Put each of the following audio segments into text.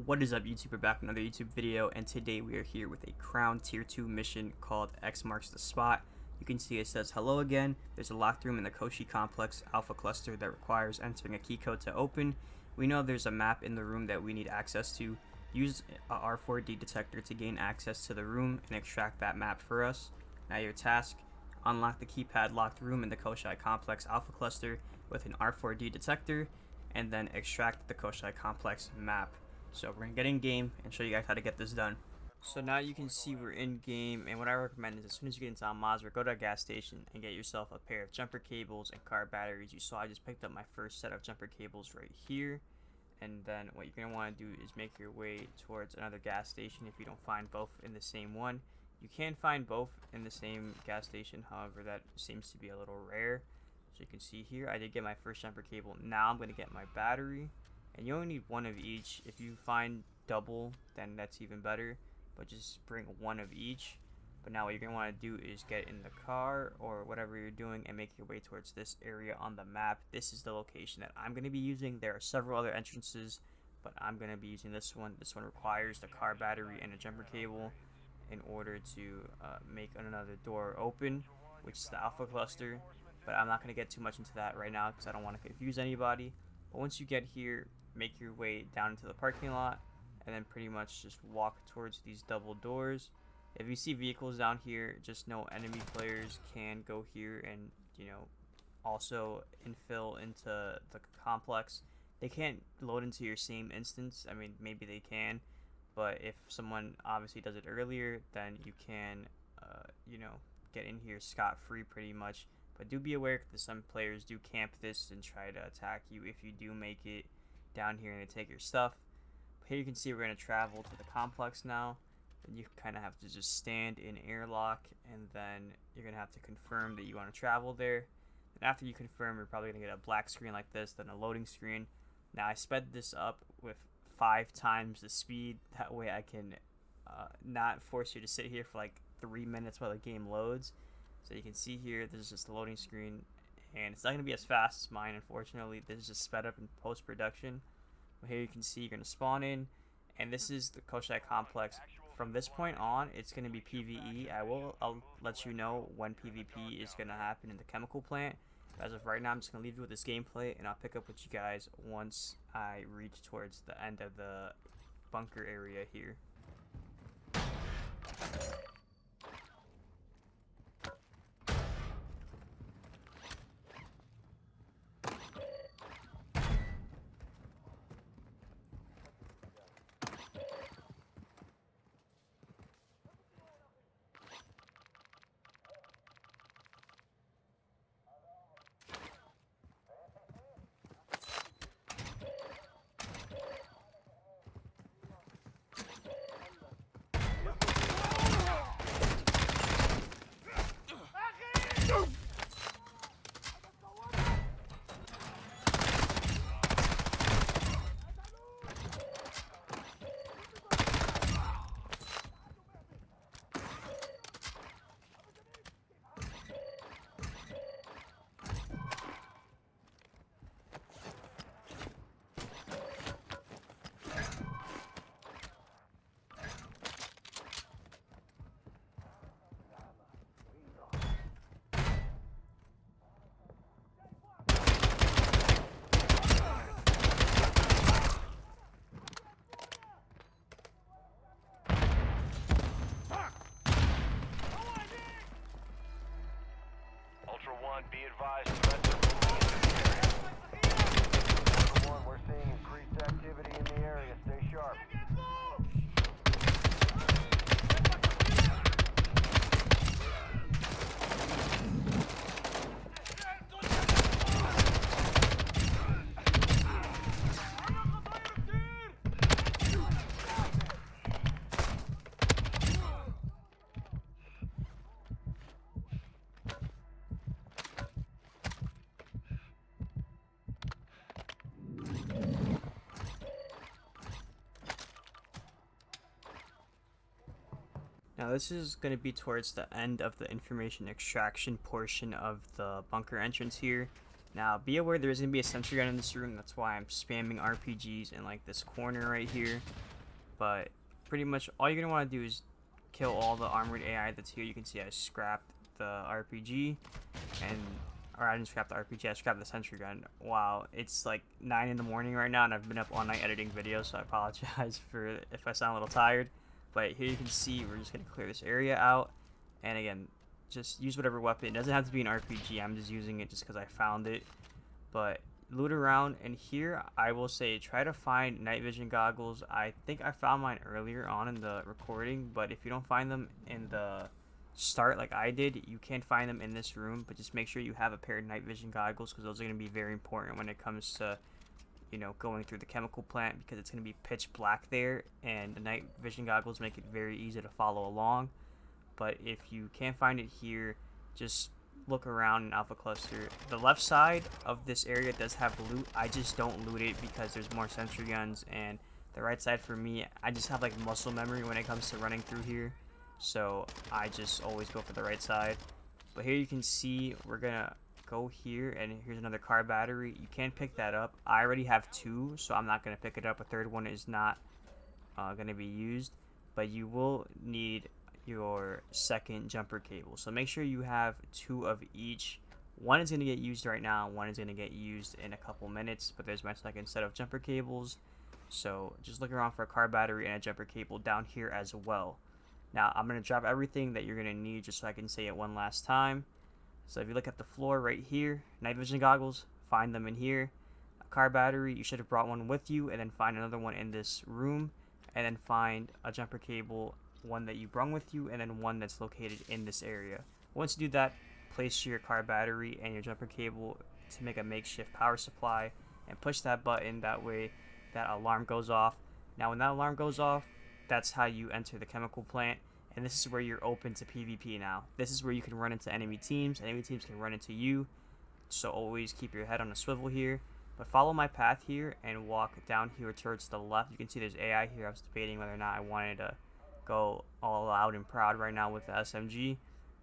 What is up, YouTube? We're back with another YouTube video, and today we are here with a Crown Tier 2 mission called X Marks the Spot. You can see it says hello again. There's a locked room in the Koshi Complex Alpha Cluster that requires entering a key code to open. We know there's a map in the room that we need access to. Use a R4D detector to gain access to the room and extract that map for us. Now your task: unlock the keypad locked room in the Koshi Complex Alpha Cluster with an R4D detector, and then extract the Koshi Complex map. So we're gonna get in game and show you guys how to get this done. So now you can see we're in game, and what I recommend is as soon as you get into Mazra, go to a gas station and get yourself a pair of jumper cables and car batteries. You saw I just picked up my first set of jumper cables right here, and then what you're gonna want to do is make your way towards another gas station if you don't find both in the same one. You can find both in the same gas station, however that seems to be a little rare. So you can see here I did get my first jumper cable. Now I'm gonna get my battery. And you only need one of each. If you find double, then that's even better, but just bring one of each. But now what you're going to want to do is get in the car or whatever you're doing and make your way towards this area on the map. This is the location that I'm going to be using. There are several other entrances, but I'm going to be using this one. This one requires the car battery and a jumper cable in order to make another door open, which is the Alpha Cluster. But I'm not going to get too much into that right now because I don't want to confuse anybody. But once you get here, make your way down into the parking lot and then pretty much just walk towards these double doors. If you see vehicles down here, just know enemy players can go here and, you know, also infill into the complex. They can't load into your same instance. I mean, maybe they can, but if someone obviously does it earlier, then you can, you know, get in here scot-free pretty much. But do be aware that some players do camp this and try to attack you if you do make it down here and they take your stuff. But here you can see we're going to travel to the complex now. Then you kind of have to just stand in airlock, and then you're going to have to confirm that you want to travel there. And after you confirm, you're probably going to get a black screen like this, then a loading screen. Now I sped this up with 5 times the speed. That way I can not force you to sit here for like 3 minutes while the game loads. So you can see here, this is just the loading screen, and it's not going to be as fast as mine, unfortunately. This is just sped up in post-production. But here you can see you're going to spawn in, and this is the Koshi Complex. From this point on, it's going to be PvE. I'll let you know when PvP is going to happen in the chemical plant. But as of right now, I'm just going to leave you with this gameplay, and I'll pick up with you guys once I reach towards the end of the bunker area here. Be advised, threats are moving into the area. Number 1, we're seeing increased activity in the area. Stay sharp. Now this is going to be towards the end of the information extraction portion of the bunker entrance here. Now be aware there's going to be a sentry gun in this room, that's why I'm spamming RPGs in like this corner right here. But pretty much all you're gonna want to do is kill all the armored AI that's here. You can see I scrapped the RPG, or I didn't scrap the RPG, I scrapped the sentry gun. Wow, it's like 9 in the morning right now, and I've been up all night editing videos, so I apologize for if I sound a little tired. But here you can see we're just gonna clear this area out, and again, just use whatever weapon. It doesn't have to be an RPG. I'm just using it just because I found it. But loot around, and here I will say try to find night vision goggles. I think I found mine earlier on in the recording, but if you don't find them in the start like I did, you can find them in this room. But just make sure you have a pair of night vision goggles, because those are going to be very important when it comes to, you know, going through the chemical plant, because it's going to be pitch black there, and the night vision goggles make it very easy to follow along. But if you can't find it here, just look around in Alpha Cluster. The left side of this area does have loot. I just don't loot it because there's more sentry guns, and the right side for me, I just have like muscle memory when it comes to running through here, so I just always go for the right side. But here you can see we're gonna go here, and here's another car battery. You can pick that up. I already have 2, so I'm not gonna pick it up. A third one is not gonna be used, but you will need your second jumper cable, so make sure you have 2 of each. One is going to get used right now, one is going to get used in a couple minutes, but there's my second set of jumper cables. So just look around for a car battery and a jumper cable down here as well. Now I'm going to drop everything that you're going to need just so I can say it one last time. So if you look at the floor right here, night vision goggles, find them in here. A car battery, you should have brought one with you, and then find another one in this room, and then find a jumper cable, one that you brought with you, and then one that's located in this area. Once you do that, place your car battery and your jumper cable to make a makeshift power supply, and push that button. That way that alarm goes off. Now when that alarm goes off, that's how you enter the chemical plant, and this is where you're open to PvP now. This is where you can run into enemy teams can run into you, so always keep your head on a swivel here. But follow my path here and walk down here towards the left. You can see there's AI here. I was debating whether or not I wanted to go all out and proud right now with the SMG,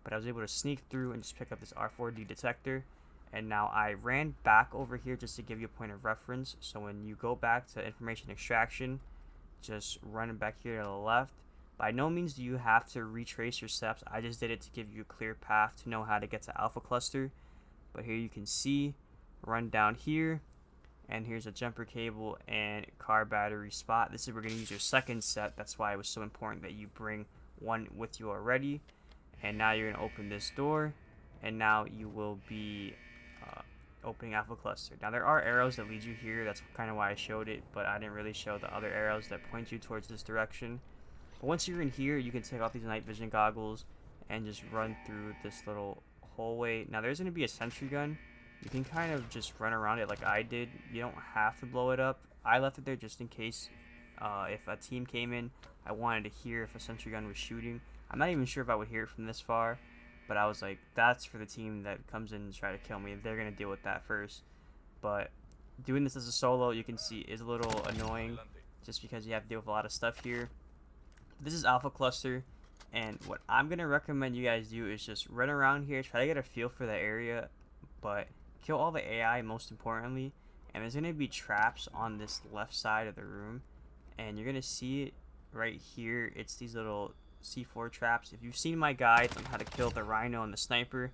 but I was able to sneak through and just pick up this R4D detector. And now I ran back over here just to give you a point of reference, so when you go back to information extraction, just run back here to the left. By no means do you have to retrace your steps. I just did it to give you a clear path to know how to get to Alpha Cluster. But here you can see, run down here, and here's a jumper cable and car battery spot. This is where we're going to use your second set. That's why it was so important that you bring one with you already. And now you're going to open this door, and now you will be opening Alpha Cluster. Now there are arrows that lead you here. That's kind of why I showed it, but I didn't really show the other arrows that point you towards this direction. But once you're in here, you can take off these night vision goggles and just run through this little hallway. Now there's going to be a sentry gun. You can kind of just run around it like I did. You don't have to blow it up. I left it there just in case if a team came in, I wanted to hear if a sentry gun was shooting. I'm not even sure if I would hear it from this far, but I was like, that's for the team that comes in to try to kill me. They're going to deal with that first. But doing this as a solo, you can see, is a little annoying just because you have to deal with a lot of stuff here. This is Alpha Cluster, and what I'm going to recommend you guys do is just run around here, try to get a feel for the area, but kill all the AI most importantly. And there's going to be traps on this left side of the room, and you're going to see it right here. It's these little C4 traps. If you've seen my guides on how to kill the rhino and the sniper,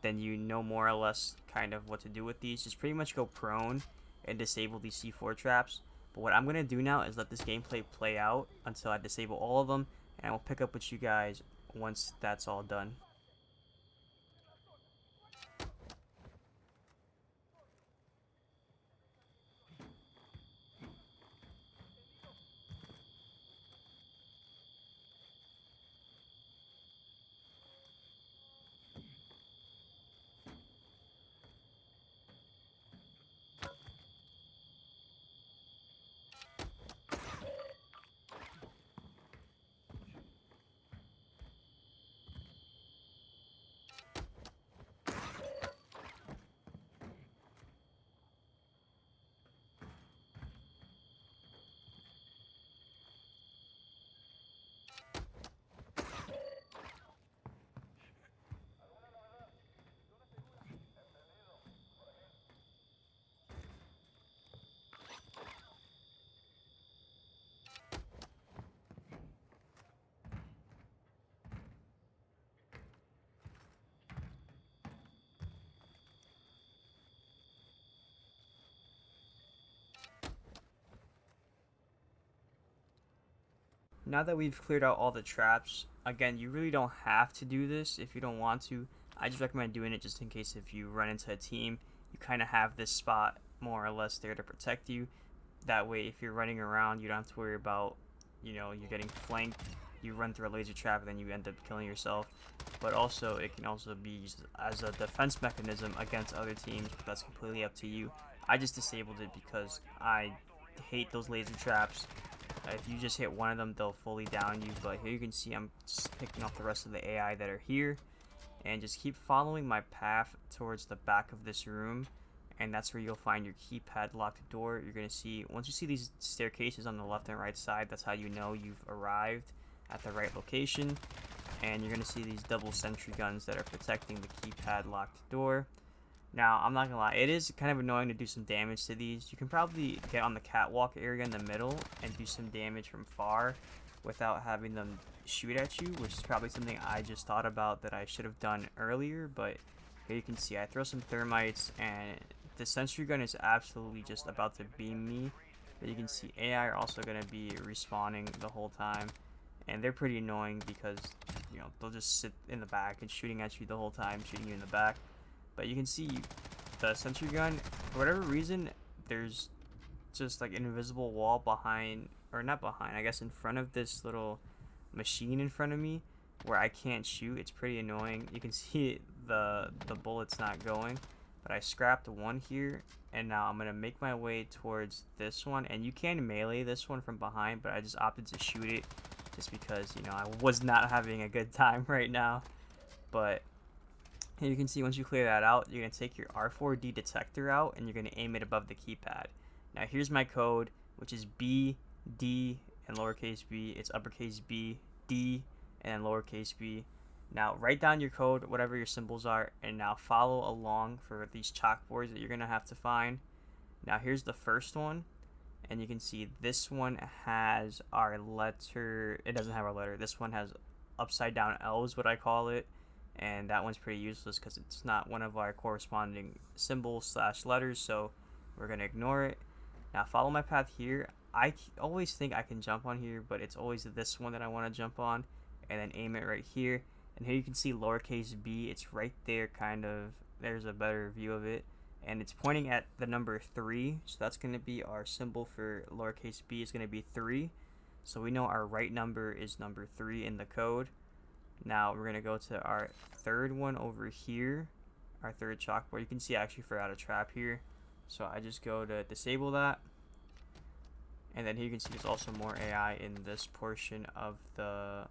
then you know more or less kind of what to do with these. Just pretty much go prone and disable these C4 traps. But what I'm going to do now is let this gameplay play out until I disable all of them, and I will pick up with you guys once that's all done. Now that we've cleared out all the traps, again, you really don't have to do this if you don't want to. I just recommend doing it just in case if you run into a team, you kind of have this spot more or less there to protect you. That way, if you're running around, you don't have to worry about, you're getting flanked. You run through a laser trap and then you end up killing yourself. But also, it can also be used as a defense mechanism against other teams, but that's completely up to you. I just disabled it because I hate those laser traps. If you just hit one of them, they'll fully down you. But here you can see I'm just picking off the rest of the AI that are here. And just keep following my path towards the back of this room. And that's where you'll find your keypad locked door. You're going to see, once you see these staircases on the left and right side, that's how you know you've arrived at the right location. And you're going to see these double sentry guns that are protecting the keypad locked door. Now, I'm not gonna lie, it is kind of annoying to do some damage to these. You can probably get on the catwalk area in the middle and do some damage from far without having them shoot at you, which is probably something I just thought about that I should have done earlier. But here you can see I throw some thermites and the sentry gun is absolutely just about to beam me. But you can see AI are also going to be respawning the whole time. And they're pretty annoying because, they'll just sit in the back and shooting at you the whole time, shooting you in the back. But you can see the sentry gun, for whatever reason, there's just like an invisible wall behind, or not behind, I guess in front of this little machine in front of me where I can't shoot. It's pretty annoying. You can see the bullet's not going, but I scrapped one here, and now I'm going to make my way towards this one. And you can melee this one from behind, but I just opted to shoot it just because, I was not having a good time right now. But and you can see once you clear that out, you're going to take your R4D detector out and you're going to aim it above the keypad. Now here's my code, which is B, D, and lowercase b. It's uppercase B, D, and then lowercase b. Now write down your code, whatever your symbols are, and now follow along for these chalkboards that you're going to have to find. Now here's the first one, and you can see this one has our letter. It doesn't have our letter. This one has upside down L is what I call it. And that one's pretty useless because it's not one of our corresponding symbols / letters, so we're going to ignore it. Now follow my path here. I always think I can jump on here, but it's always this one that I want to jump on, and then aim it right here. And here you can see lowercase b. It's right there, kind of. There's a better view of it, and it's pointing at the number 3, so that's going to be our symbol for lowercase b is going to be 3. So we know our right number is number 3 in the code. Now we're going to go to our third one over here, our third chalkboard. You can see I actually forgot a trap here. So I just go to disable that. And then here you can see there's also more AI in this portion of the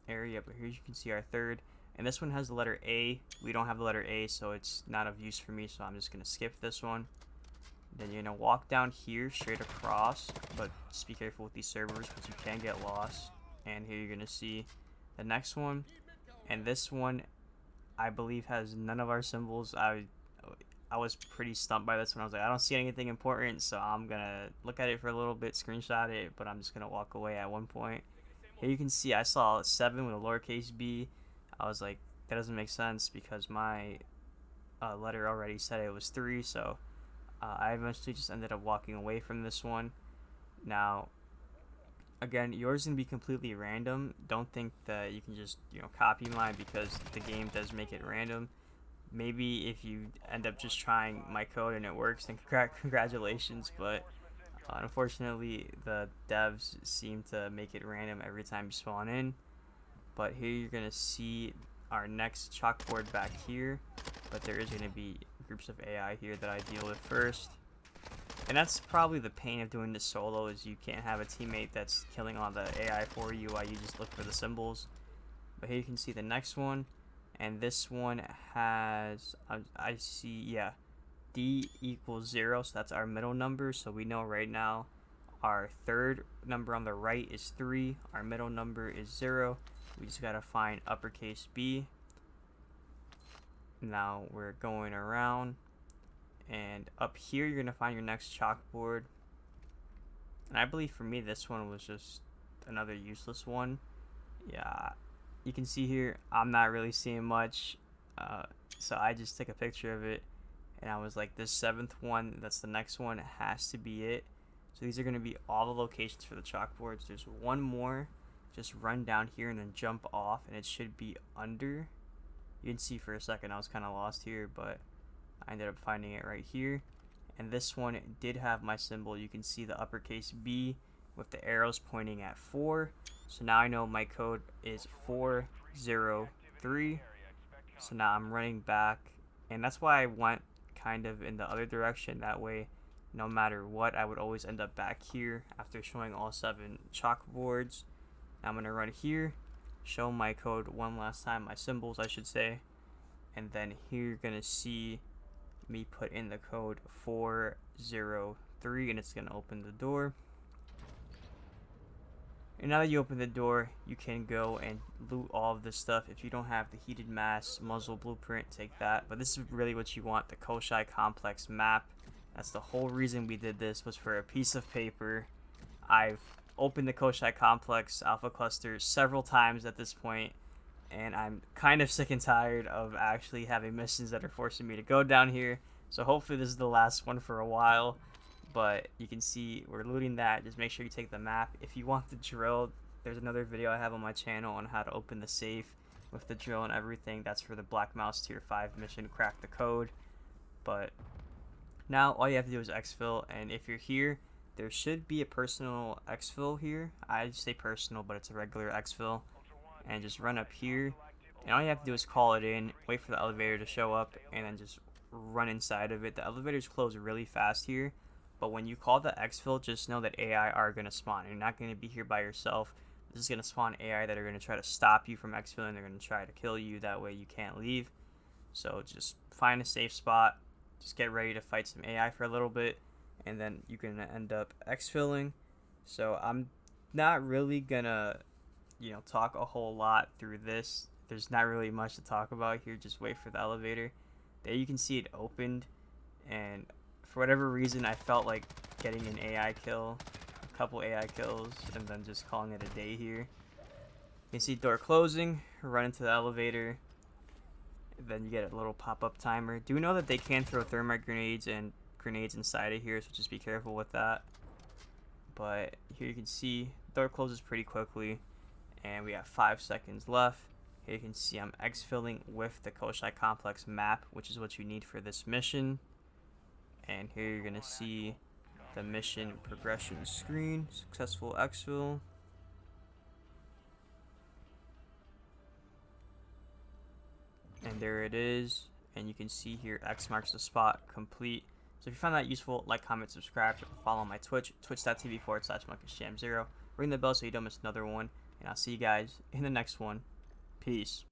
area. But here you can see our third. And this one has the letter A. We don't have the letter A, so it's not of use for me. So I'm just going to skip this one. Then you're going to walk down here straight across. But just be careful with these servers because you can get lost. And here you're going to see the next one, and this one I believe has none of our symbols. I was pretty stumped by this one. I was like, I don't see anything important, so I'm gonna look at it for a little bit, screenshot it, but I'm just gonna walk away at one point. Here you can see I saw 7 with a lowercase b. I was like, that doesn't make sense because my letter already said it was 3, so I eventually just ended up walking away from this one. Now again, yours is going to be completely random. Don't think that you can just, copy mine because the game does make it random. Maybe if you end up just trying my code and it works, then congratulations. But unfortunately, the devs seem to make it random every time you spawn in. But here you're going to see our next chalkboard back here. But there is going to be groups of AI here that I deal with first. And that's probably the pain of doing this solo, is you can't have a teammate that's killing all the AI for you while you just look for the symbols. But here you can see the next one, and this one has, I see, yeah, D equals 0, so that's our middle number. So we know right now our third number on the right is 3, our middle number is 0. We just gotta find uppercase B. Now we're going around. And up here, you're going to find your next chalkboard. And I believe for me, this one was just another useless one. Yeah, you can see here, I'm not really seeing much. So I just took a picture of it. And I was like, this 7th one, that's the next one, has to be it. So these are going to be all the locations for the chalkboards. There's one more. just run down here and then jump off, and it should be under. You can see for a second I was kind of lost here, but I ended up finding it right here. And this one did have my symbol. You can see the uppercase B with the arrows pointing at 4. So now I know my code is 403. So now I'm running back, and that's why I went kind of in the other direction. That way, no matter what, I would always end up back here after showing all 7 chalkboards. Now I'm going to run here, show my code one last time, my symbols I should say, and then here you're going to see me put in the code 403, and it's going to open the door. And now that you open the door, you can go and loot all of this stuff. If you don't have the heated mask, muzzle blueprint, take that. But this is really what you want, the Koshai complex map. That's the whole reason we did this, was for a piece of paper. I've opened the Koshai complex alpha cluster several times at this point, and I'm kind of sick and tired of actually having missions that are forcing me to go down here. So hopefully this is the last one for a while. But you can see we're looting that. Just make sure you take the map. If you want the drill, there's another video I have on my channel on how to open the safe with the drill and everything. That's for the Black Mouse tier 5 mission, crack the code. But now all you have to do is exfil, and if you're here, there should be a personal exfil here. I say personal, but it's a regular exfil. And just run up here, and all you have to do is call it in, wait for the elevator to show up, and then just run inside of it. The elevators close really fast here. But when you call the exfil, just know that AI are going to spawn. You're not going to be here by yourself. This is going to spawn AI that are going to try to stop you from exfilling. They're going to try to kill you. That way you can't leave. So just find a safe spot. Just get ready to fight some AI for a little bit. And then you're going to end up exfilling. So I'm not really going to, talk a whole lot through this. There's not really much to talk about here. Just wait for the elevator. There you can see it opened. And for whatever reason, I felt like getting an AI kill, a couple AI kills, and then just calling it a day here. You can see door closing, run into the elevator, then you get a little pop-up timer. Do know that they can throw thermite grenades and grenades inside of here, so just be careful with that. But here you can see door closes pretty quickly, and we have 5 seconds left. Here you can see I'm exfilling with the Koshai complex map, which is what you need for this mission. And here you're going to see the mission progression screen. Successful exfil. And there it is. And you can see here X marks the spot complete. So if you found that useful, like, comment, subscribe, follow my Twitch, twitch.tv/monkeysham0. Ring the bell so you don't miss another one. And I'll see you guys in the next one. Peace.